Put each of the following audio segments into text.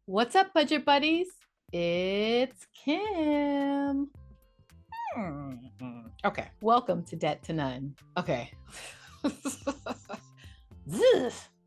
What's up, budget buddies? It's Kim. Okay, welcome to Debt to None. Okay.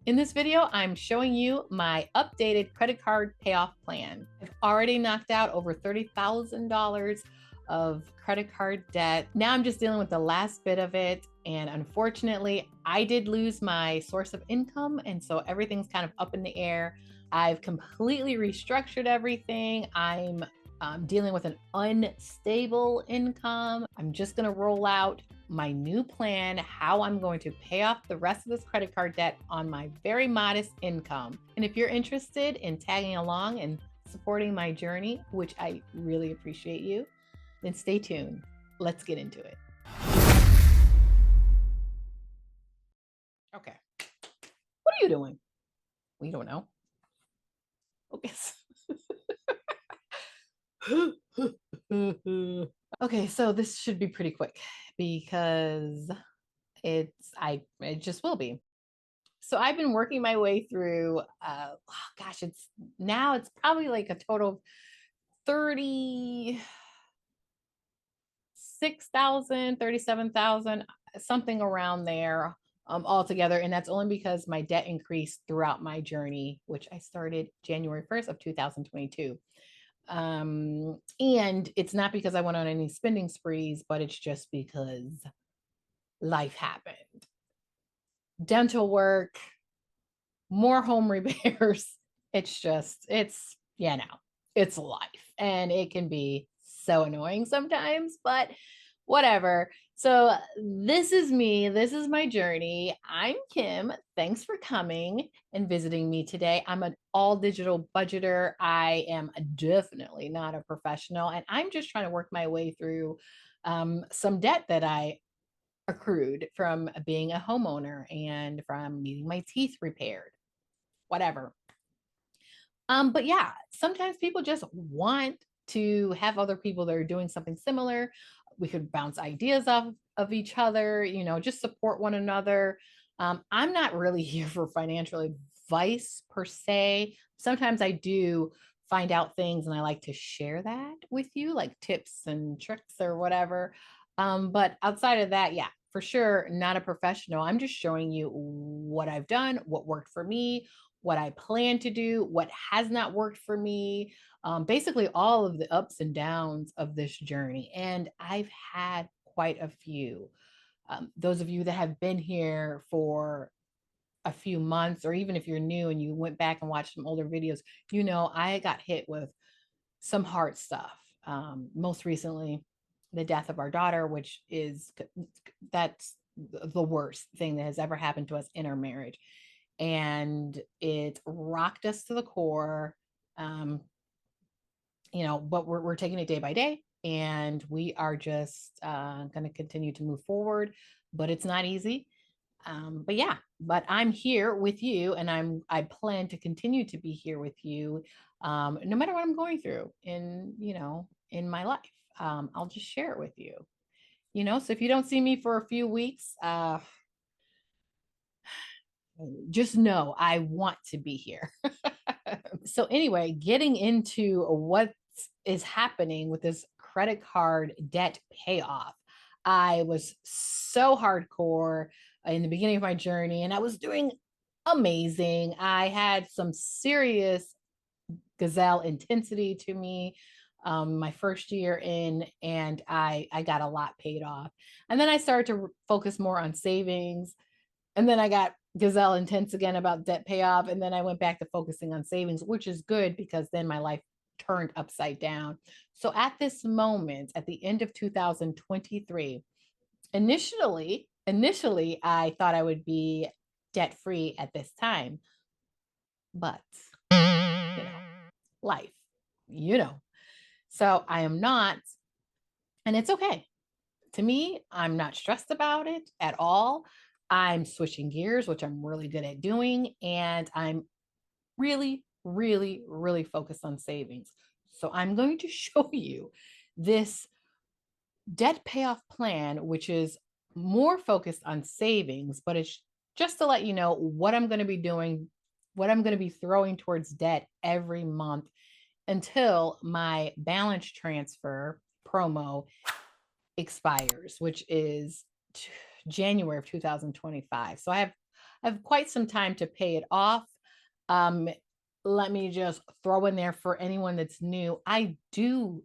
In this video, I'm showing you my updated credit card payoff plan. I've already knocked out over $30,000 of credit card debt. Now I'm just dealing with the last bit of it. And unfortunately, I did lose my source of income. And so everything's kind of up in the air. I've completely restructured everything. I'm dealing with an unstable income. I'm just going to roll out my new plan, how I'm going to pay off the rest of this credit card debt on my very modest income. And if you're interested in tagging along and supporting my journey, which I really appreciate you, then stay tuned. Let's get into it. Okay. What are you doing? We don't know. Okay. Okay, so this should be pretty quick because it just will be. So I've been working my way through it's probably like a total of 36,000, 37,000, something around there altogether. And that's only because my debt increased throughout my journey, which I started January 1st of 2022. And it's not because I went on any spending sprees, but it's just because life happened. Dental work, more home repairs. It's life. And it can be so annoying sometimes, but whatever. So this is me. This is my journey. I'm Kim. Thanks for coming and visiting me today. I'm an all digital budgeter. I am definitely not a professional, and I'm just trying to work my way through some debt that I accrued from being a homeowner and from needing my teeth repaired, whatever. But yeah, sometimes people just want to have other people that are doing something similar. We could bounce ideas off of each other, just support one another. I'm not really here for financial advice per se. Sometimes I do find out things and I like to share that with you, like tips and tricks or whatever. But outside of that, yeah, for sure, not a professional. I'm just showing you what I've done, what worked for me, what I plan to do, what has not worked for me, basically all of the ups and downs of this journey. And I've had quite a few. Those of you that have been here for a few months, or even if you're new and you went back and watched some older videos, I got hit with some hard stuff. Most recently, the death of our daughter, that's the worst thing that has ever happened to us in our marriage. And it rocked us to the core. But we're taking it day by day, and we are just going to continue to move forward, but it's not easy. But I'm here with you, and I plan to continue to be here with you, no matter what I'm going through in my life. I'll just share it with you. So if you don't see me for a few weeks, just know I want to be here. So anyway, getting into what is happening with this credit card debt payoff. I was so hardcore in the beginning of my journey, and I was doing amazing. I had some serious gazelle intensity to me my first year in, and I got a lot paid off. And then I started to focus more on savings. And then I got gazelle intense again about debt payoff. And then I went back to focusing on savings, which is good because then my life turned upside down. So at this moment, at the end of 2023, initially, I thought I would be debt free at this time. But, life, So I am not, and it's okay. To me, I'm not stressed about it at all. I'm switching gears, which I'm really good at doing. And I'm really, really, really focused on savings. So I'm going to show you this debt payoff plan, which is more focused on savings, but it's just to let you know what I'm going to be doing what I'm going to be throwing towards debt every month until my balance transfer promo expires, which is January of 2025. So I have quite some time to pay it off. Um, Let me just throw in there for anyone that's new. I do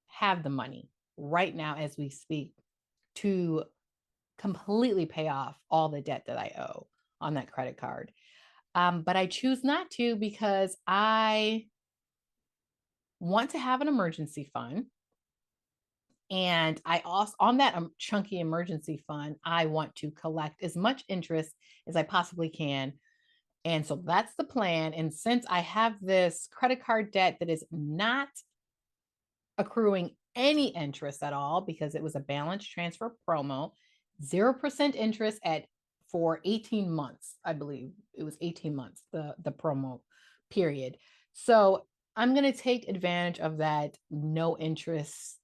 have the money right now as we speak to completely pay off all the debt that I owe on that credit card. But I choose not to because I want to have an emergency fund. And I also, on that chunky emergency fund, I want to collect as much interest as I possibly can. And so that's the plan. And since I have this credit card debt that is not accruing any interest at all because it was a balance transfer promo, 0% interest for 18 months. I believe it was 18 months, the promo period. So I'm going to take advantage of that no interest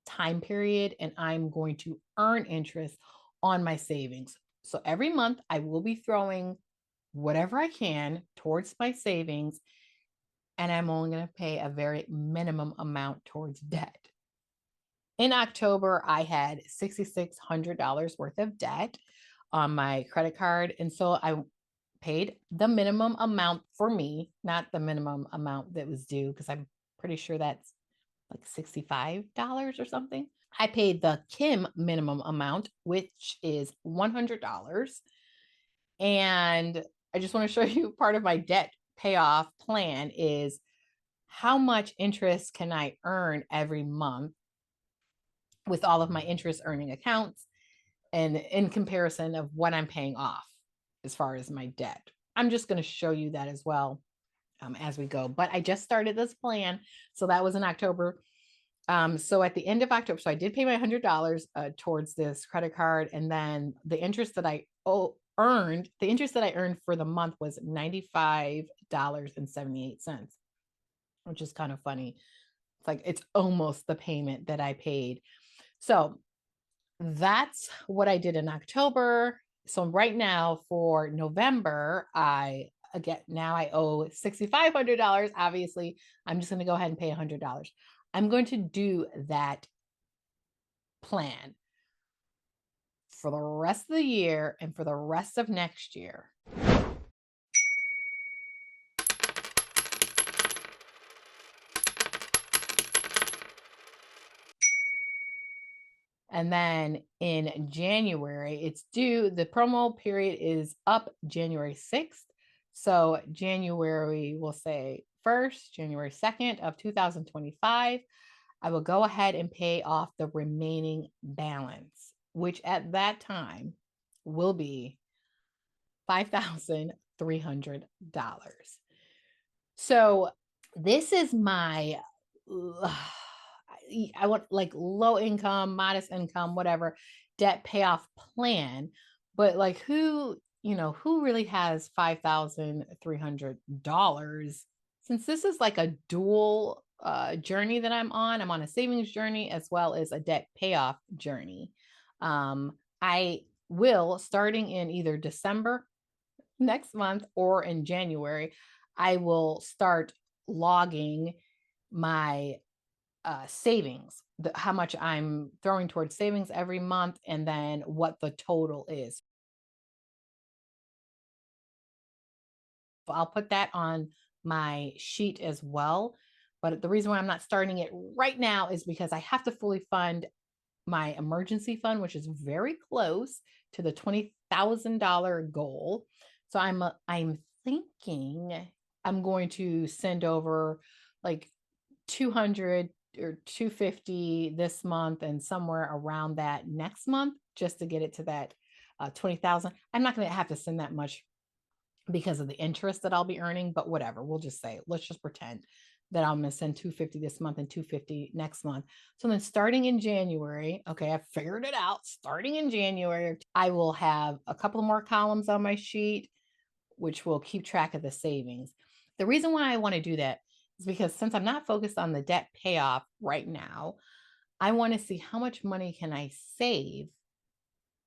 time period, and I'm going to earn interest on my savings. So every month I will be throwing whatever I can towards my savings, and I'm only going to pay a very minimum amount towards debt. In October, I had $6,600 worth of debt on my credit card. And so I paid the minimum amount for me, not the minimum amount that was due, because I'm pretty sure that's like $65 or something. I paid the Kim minimum amount, which is $100. And I just want to show you part of my debt payoff plan is how much interest can I earn every month with all of my interest earning accounts and in comparison of what I'm paying off as far as my debt. I'm just going to show you that as well as we go. But I just started this plan. So that was in October. So at the end of October, so I did pay my $100 towards this credit card. And then the interest that I earned for the month was $95.78, which is kind of funny. It's like, it's almost the payment that I paid. So that's what I did in October. So right now for November, I owe $6,500. Obviously, I'm just going to go ahead and pay $100. I'm going to do that plan for the rest of the year and for the rest of next year. And then in January, it's due. The promo period is up January 6th. So January, we'll say 1st, January 2nd of 2025, I will go ahead and pay off the remaining balance, which at that time will be $5,300. So this is my I want like low income, modest income, whatever, debt payoff plan. But like who really has $5,300 since this is like a dual journey that I'm on. I'm on a savings journey as well as a debt payoff journey. I will, starting in either December next month or in January, I will start logging my savings, how much I'm throwing towards savings every month, and then what the total is. I'll put that on my sheet as well. But the reason why I'm not starting it right now is because I have to fully fund my emergency fund, which is very close to the $20,000 goal. So I'm thinking I'm going to send over like 200 or 250 this month and somewhere around that next month just to get it to that 20,000. I'm not going to have to send that much because of the interest that I'll be earning, but whatever. We'll just say, let's just pretend that I'm going to send 250 this month and 250 next month. So then starting in January, okay, I figured it out. Starting in January, I will have a couple more columns on my sheet, which will keep track of the savings. The reason why I want to do that is because since I'm not focused on the debt payoff right now, I want to see how much money can I save?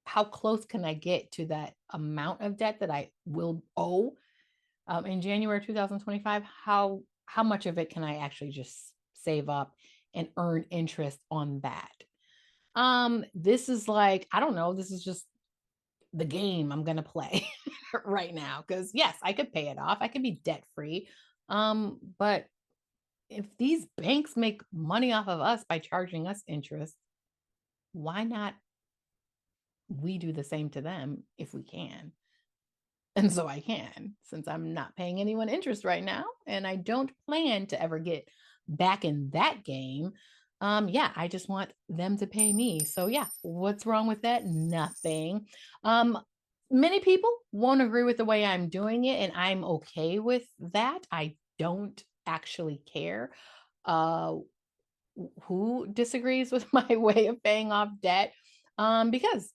How close can I get to that amount of debt that I will owe in January 2025, how much of it can I actually just save up and earn interest on that? This is like, I don't know, this is just the game I'm gonna play right now. Because yes, I could pay it off, I could be debt free. But if these banks make money off of us by charging us interest, why not we do the same to them if we can? And so I can, since I'm not paying anyone interest right now, and I don't plan to ever get back in that game. Yeah, I just want them to pay me. So yeah, what's wrong with that? Nothing. Um, Many people won't agree with the way I'm doing it, and I'm okay with that. I don't actually care. Uh, who disagrees with my way of paying off debt, because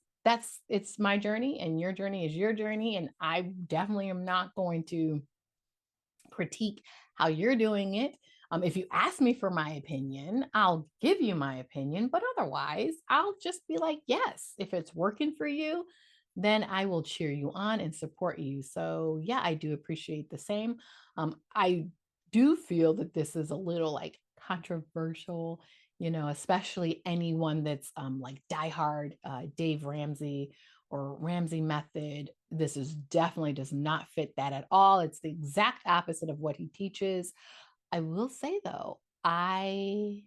it's my journey and your journey is your journey, and I definitely am not going to critique how you're doing it. If you ask me for my opinion, I'll give you my opinion, but otherwise, I'll just be like, yes, if it's working for you, then I will cheer you on and support you. So, yeah, I do appreciate the same. I do feel that this is a little like controversial, especially anyone that's like diehard Dave Ramsey or Ramsey method. This is definitely does not fit that at all. It's the exact opposite of what he teaches. I will say though, I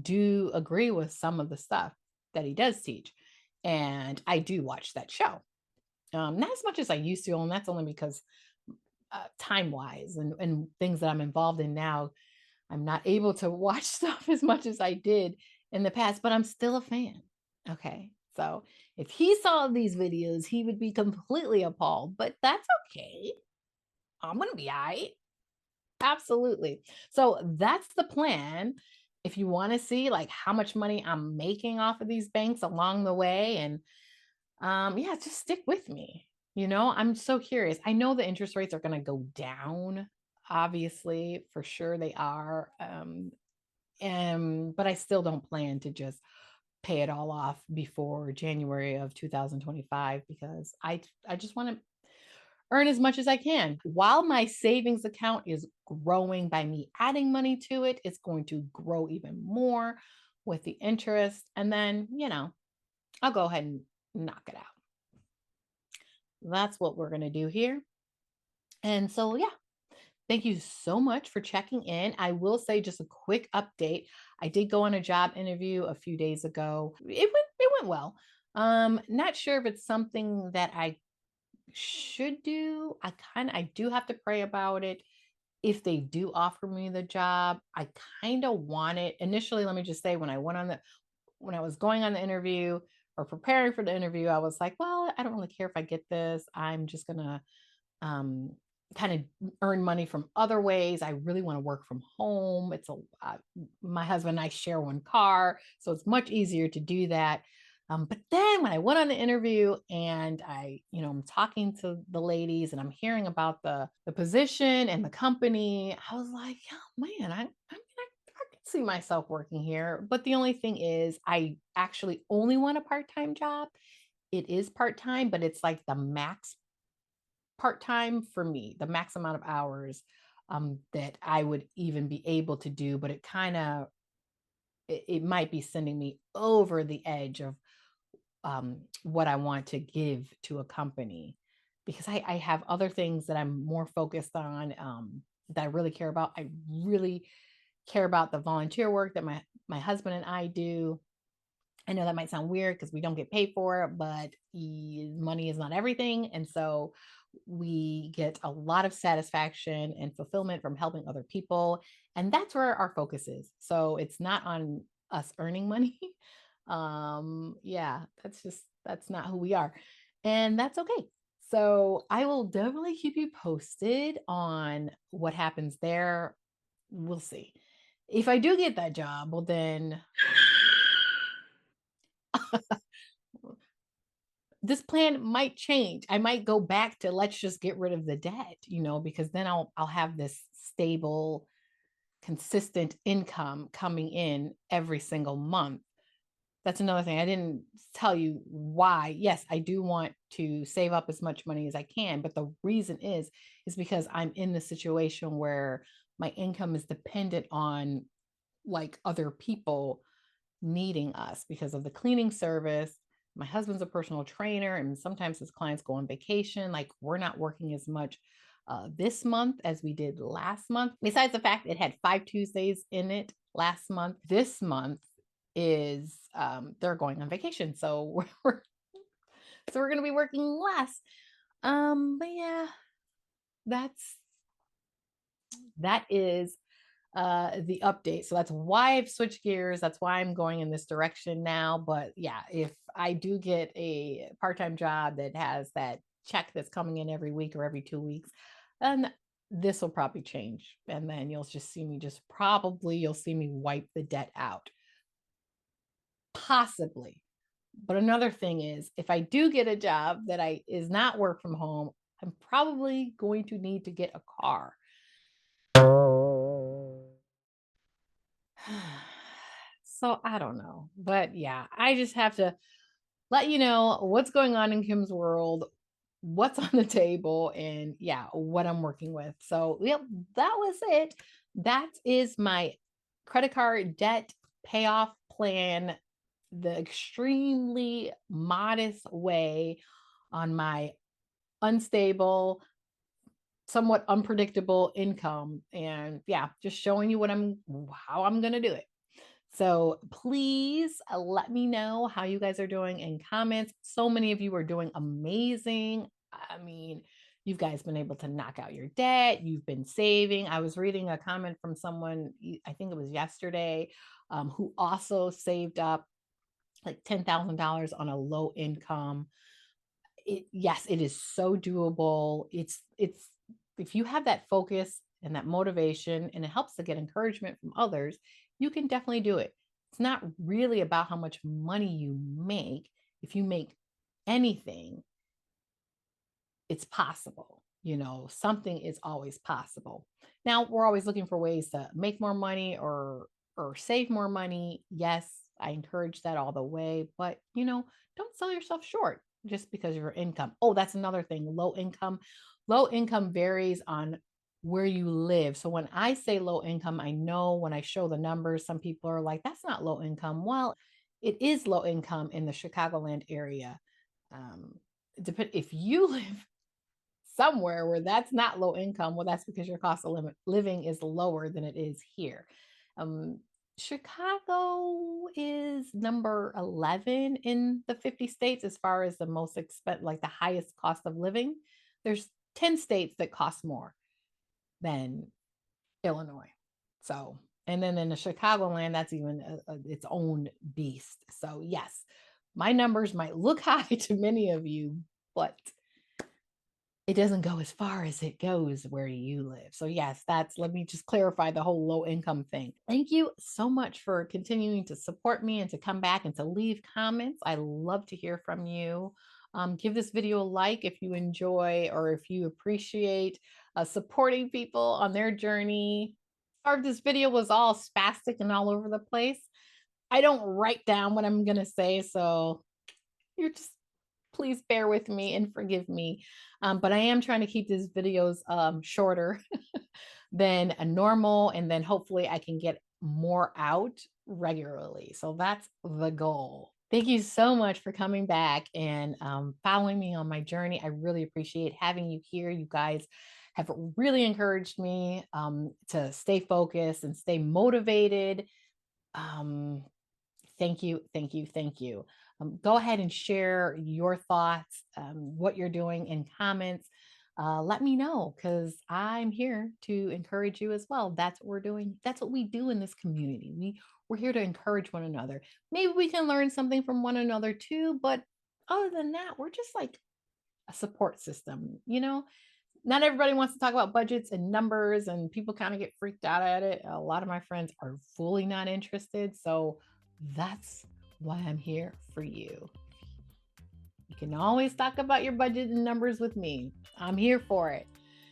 do agree with some of the stuff that he does teach. And I do watch that show. Not as much as I used to, and that's only because time wise and things that I'm involved in now, I'm not able to watch stuff as much as I did in the past, but I'm still a fan. Okay. So if he saw these videos, he would be completely appalled, but that's okay. I'm going to be all right. Absolutely. So that's the plan. If you want to see like how much money I'm making off of these banks along the way, and yeah, just stick with me. I'm so curious. I know the interest rates are going to go down. Obviously, for sure they are. But I still don't plan to just pay it all off before January of 2025, because I just want to earn as much as I can. While my savings account is growing by me adding money to it, it's going to grow even more with the interest. And then, I'll go ahead and knock it out. That's what we're going to do here. And so, yeah, thank you so much for checking in. I will say just a quick update. I did go on a job interview a few days ago. It went well. Not sure if it's something that I should do. I do have to pray about it. If they do offer me the job, I kind of want it. Initially, let me just say, when I was going on the interview or preparing for the interview, I was like, well, I don't really care if I get this. I'm just gonna um, kind of earn money from other ways. I really want to work from home. My husband and I share one car, so it's much easier to do that. But then when I went on the interview and I'm talking to the ladies and I'm hearing about the position and the company, I was like, oh man, I can see myself working here. But the only thing is, I actually only want a part-time job. It is part-time, but it's like the max part-time for me, the max amount of hours that I would even be able to do, but it might be sending me over the edge of what I want to give to a company, because I have other things that I'm more focused on, that I really care about. I really care about the volunteer work that my husband and I do. I know that might sound weird because we don't get paid for it, but money is not everything. And so we get a lot of satisfaction and fulfillment from helping other people. And that's where our focus is. So it's not on us earning money. Yeah, that's not who we are. And that's okay. So I will definitely keep you posted on what happens there. We'll see. If I do get that job, well, then this plan might change. I might go back to let's just get rid of the debt, because then I'll have this stable, consistent income coming in every single month. that's another thing. I didn't tell you why. Yes, I do want to save up as much money as I can, but the reason is because I'm in the situation where my income is dependent on like other people needing us because of the cleaning service. My husband's a personal trainer, and sometimes his clients go on vacation. Like, we're not working as much this month as we did last month. Besides the fact it had 5 Tuesdays in it last month, this month is they're going on vacation, so we're going to be working less. But yeah, that is the update. So that's why I've switched gears. That's why I'm going in this direction now. But yeah, if I do get a part-time job that has that check that's coming in every week or every 2 weeks, then this will probably change. And then you'll see me wipe the debt out. Possibly. But another thing is, if I do get a job that is not work from home, I'm probably going to need to get a car. So I don't know. But yeah, I just have to let you know what's going on in Kim's world, what's on the table, and yeah, what I'm working with. So, yep, that was it. That is my credit card debt payoff plan, the extremely modest way on my unstable, somewhat unpredictable income. And yeah, just showing you how I'm going to do it. So please let me know how you guys are doing in comments. So many of you are doing amazing. I mean, you guys been able to knock out your debt. You've been saving. I was reading a comment from someone, I think it was yesterday, who also saved up like $10,000 on a low income. Yes, it is so doable. It's if you have that focus and that motivation, and it helps to get encouragement from others, you can definitely do it. It's not really about how much money you make. If you make anything, it's possible. Something is always possible. Now, we're always looking for ways to make more money or save more money. Yes, I encourage that all the way, but don't sell yourself short just because of your income. Oh, that's another thing. Low income. Low income varies on where you live. So when I say low income, I know when I show the numbers, some people are like, that's not low income. Well, it is low income in the Chicagoland area. If you live somewhere where that's not low income, well, that's because your cost of living is lower than it is here. Chicago is number 11 in the 50 states as far as the most expensive, like the highest cost of living. There's 10 states that cost more than Illinois. So, and then in the Chicagoland, that's even its own beast. So, yes, my numbers might look high to many of you, but it doesn't go as far as it goes where you live. So yes, let me just clarify the whole low income thing. Thank you so much for continuing to support me and to come back and to leave comments. I love to hear from you. Give this video a like if you enjoy or if you appreciate supporting people on their journey. Sorry if this video was all spastic and all over the place. I don't write down what I'm going to say, so please bear with me and forgive me. But I am trying to keep these videos shorter than a normal, and then hopefully I can get more out regularly. So that's the goal. Thank you so much for coming back and following me on my journey. I really appreciate having you here. You guys have really encouraged me to stay focused and stay motivated. Thank you, thank you, thank you. Go ahead and share your thoughts, what you're doing in comments. Let me know, because I'm here to encourage you as well. That's what we're doing. That's what we do in this community. We're here to encourage one another. Maybe we can learn something from one another too, but other than that, we're just like a support system. Not everybody wants to talk about budgets and numbers, and people kind of get freaked out at it. A lot of my friends are fully not interested. So that's why I'm here for you. You can always talk about your budget and numbers with me. I'm here for it.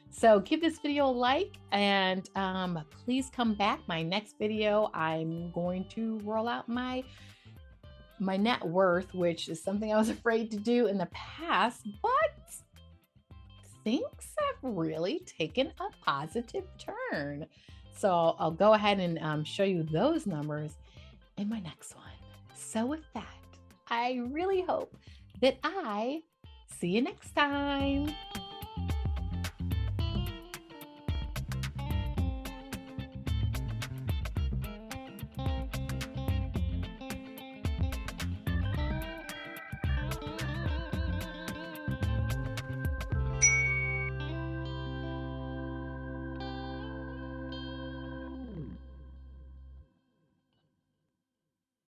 So give this video a like, and please come back. My next video, I'm going to roll out my my net worth, which is something I was afraid to do in the past, but things have really taken a positive turn. So I'll go ahead and show you those numbers in my next one. So with that, I really hope that I see you next time.